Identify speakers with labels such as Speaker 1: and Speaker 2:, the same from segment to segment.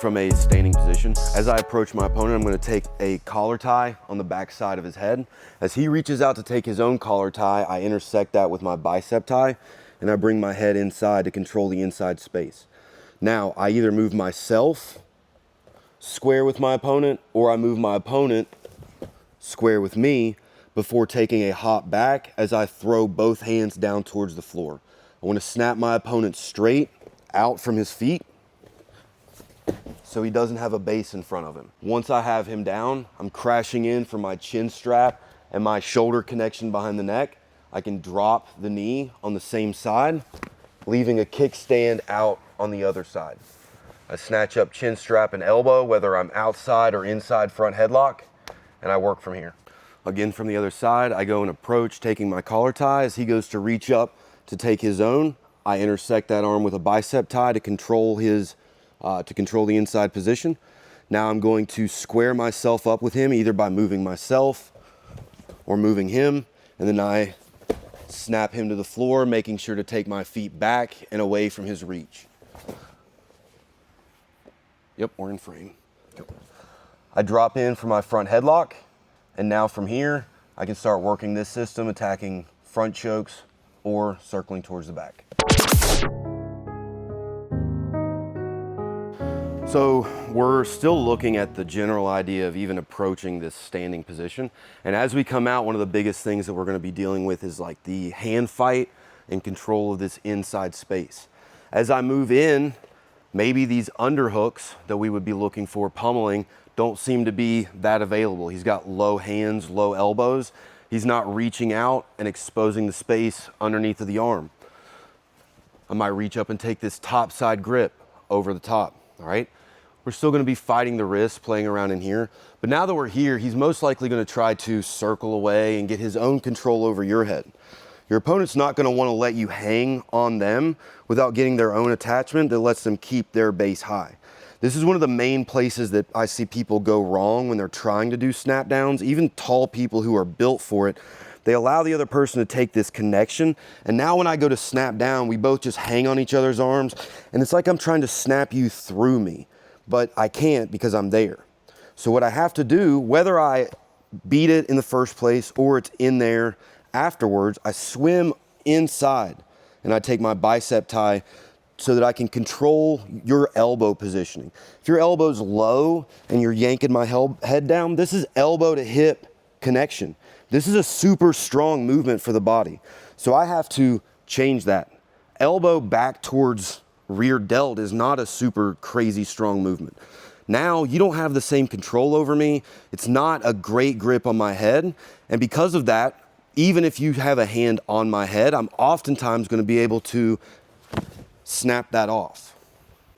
Speaker 1: from a standing position. As I approach my opponent, I'm going to take a collar tie on the back side of his head. As he reaches out to take his own collar tie, I intersect that with my bicep tie, and I bring my head inside to control the inside space. Now, I either move myself square with my opponent, or I move my opponent square with me before taking a hop back as I throw both hands down towards the floor. I want to snap my opponent straight out from his feet so he doesn't have a base in front of him. Once I have him down, I'm crashing in for my chin strap and my shoulder connection behind the neck. I can drop the knee on the same side, leaving a kickstand out on the other side. I snatch up chin strap and elbow, whether I'm outside or inside front headlock, and I work from here. Again, from the other side, I go and approach, taking my collar tie. As he goes to reach up to take his own, I intersect that arm with a bicep tie to control the inside position. Now I'm going to square myself up with him, either by moving myself or moving him, and then I snap him to the floor, making sure to take my feet back and away from his reach. Yep, we're in frame. I drop in for my front headlock, and now from here, I can start working this system, attacking front chokes or circling towards the back. So we're still looking at the general idea of even approaching this standing position. And as we come out, one of the biggest things that we're going to be dealing with is like the hand fight and control of this inside space. As I move in, maybe these underhooks that we would be looking for pummeling don't seem to be that available. He's got low hands, low elbows. He's not reaching out and exposing the space underneath of the arm. I might reach up and take this top side grip over the top, all right? We're still gonna be fighting the wrist, playing around in here. But now that we're here, he's most likely gonna try to circle away and get his own control over your head. Your opponent's not gonna wanna let you hang on them without getting their own attachment that lets them keep their base high. This is one of the main places that I see people go wrong when they're trying to do snap downs. Even tall people who are built for it, they allow the other person to take this connection. And now when I go to snap down, we both just hang on each other's arms. And it's like I'm trying to snap you through me, but I can't because I'm there. So what I have to do, whether I beat it in the first place or it's in there afterwards, I swim inside and I take my bicep tie so that I can control your elbow positioning. If your elbow's low and you're yanking my head down, this is elbow to hip connection. This is a super strong movement for the body. So I have to change that. Elbow back towards rear delt is not a super crazy strong movement. Now you don't have the same control over me. It's not a great grip on my head. And because of that, even if you have a hand on my head, I'm oftentimes going to be able to snap that off.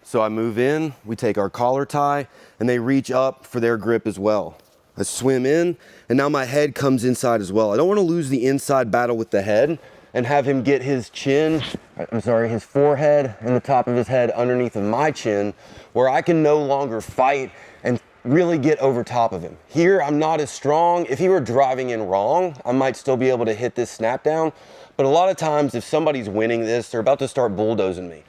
Speaker 1: So I move in, we take our collar tie, and they reach up for their grip as well. I swim in, and now my head comes inside as well. I don't want to lose the inside battle with the head and have him get his his forehead and the top of his head underneath of my chin, where I can no longer fight and really get over top of him. Here, I'm not as strong. If he were driving in wrong, I might still be able to hit this snap down. But a lot of times, if somebody's winning this, they're about to start bulldozing me.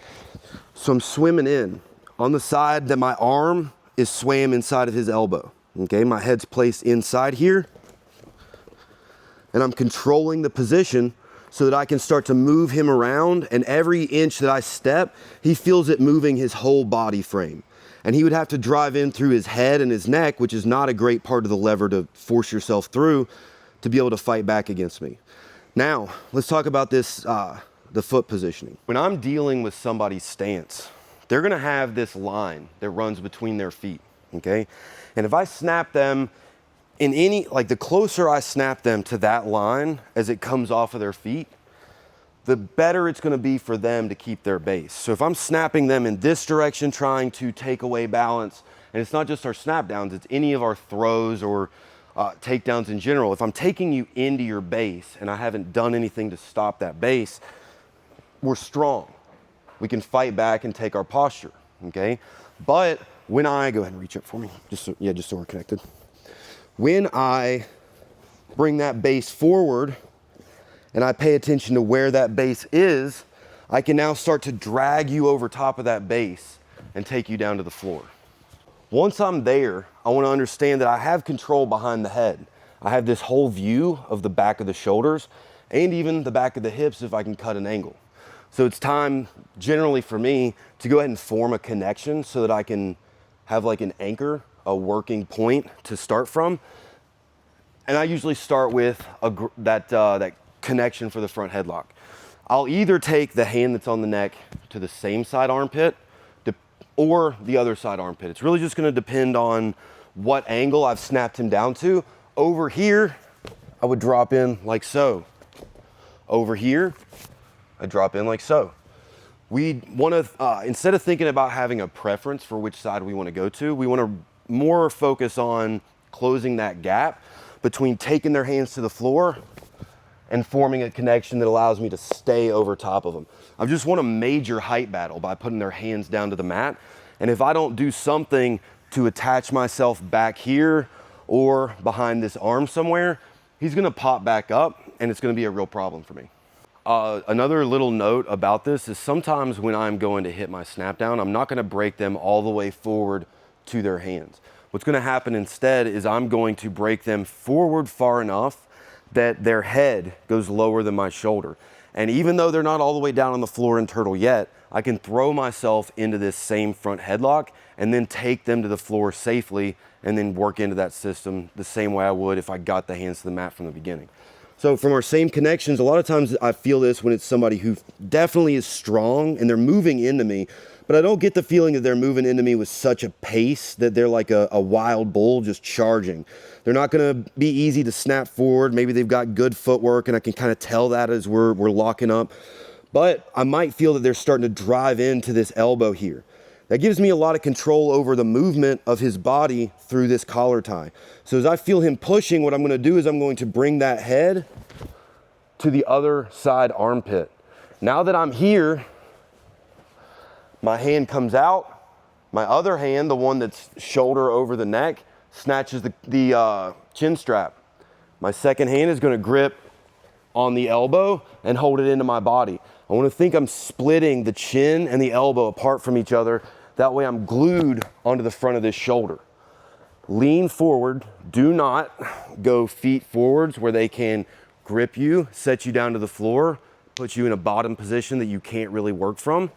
Speaker 1: So I'm swimming in on the side that my arm is swam inside of his elbow. Okay, my head's placed inside here, and I'm controlling the position so that I can start to move him around, and every inch that I step, he feels it moving his whole body frame. And he would have to drive in through his head and his neck, which is not a great part of the lever to force yourself through to be able to fight back against me. Now, let's talk about this, the foot positioning. When I'm dealing with somebody's stance, they're gonna have this line that runs between their feet, okay? And if I snap them in the closer I snap them to that line as it comes off of their feet, the better it's gonna be for them to keep their base. So if I'm snapping them in this direction, trying to take away balance, and it's not just our snap downs, it's any of our throws or takedowns in general. If I'm taking you into your base and I haven't done anything to stop that base, we're strong. We can fight back and take our posture, okay? But when I, go ahead and reach up for me, just so we're connected. When I bring that base forward and I pay attention to where that base is, I can now start to drag you over top of that base and take you down to the floor. Once I'm there, I want to understand that I have control behind the head. I have this whole view of the back of the shoulders and even the back of the hips if I can cut an angle. So it's time generally for me to go ahead and form a connection so that I can have like an anchor, a working point to start from. And I usually start with that connection for the front headlock. I'll either take the hand that's on the neck to the same side armpit or the other side armpit. It's really just gonna depend on what angle I've snapped him down to. Over here, I would drop in like so. Over here, I drop in like so. We wanna, instead of thinking about having a preference for which side we wanna go to, we wanna more focus on closing that gap between taking their hands to the floor and forming a connection that allows me to stay over top of them. I just want a major height battle by putting their hands down to the mat. And if I don't do something to attach myself back here or behind this arm somewhere, he's gonna pop back up and it's gonna be a real problem for me. Another little note about this is sometimes when I'm going to hit my snap down, I'm not gonna break them all the way forward to their hands. What's gonna happen instead is I'm going to break them forward far enough that their head goes lower than my shoulder. And even though they're not all the way down on the floor in turtle yet, I can throw myself into this same front headlock and then take them to the floor safely and then work into that system the same way I would if I got the hands to the mat from the beginning. So from our same connections, a lot of times I feel this when it's somebody who definitely is strong and they're moving into me, but I don't get the feeling that they're moving into me with such a pace that they're like a wild bull just charging. They're not gonna be easy to snap forward. Maybe they've got good footwork and I can kind of tell that as we're locking up. But I might feel that they're starting to drive into this elbow here. That gives me a lot of control over the movement of his body through this collar tie. So as I feel him pushing, what I'm gonna do is I'm going to bring that head to the other side armpit. Now that I'm here, my hand comes out, my other hand, the one that's shoulder over the neck, snatches the chin strap. My second hand is gonna grip on the elbow and hold it into my body. I wanna think I'm splitting the chin and the elbow apart from each other. That way I'm glued onto the front of this shoulder. Lean forward, do not go feet forwards where they can grip you, set you down to the floor, put you in a bottom position that you can't really work from.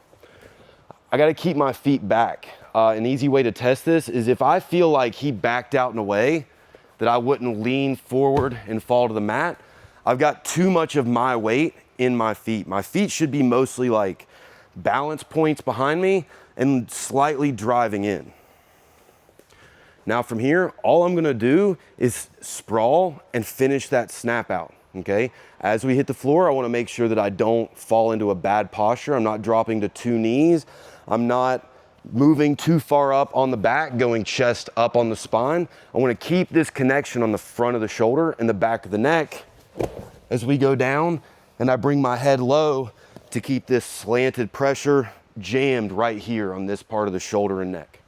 Speaker 1: I gotta keep my feet back. An easy way to test this is if I feel like he backed out in a way that I wouldn't lean forward and fall to the mat, I've got too much of my weight in my feet. My feet should be mostly like balance points behind me and slightly driving in. Now from here, all I'm gonna do is sprawl and finish that snap out, okay? As we hit the floor, I wanna make sure that I don't fall into a bad posture. I'm not dropping to two knees. I'm not moving too far up on the back, going chest up on the spine. I wanna keep this connection on the front of the shoulder and the back of the neck as we go down, and I bring my head low to keep this slanted pressure jammed right here on this part of the shoulder and neck.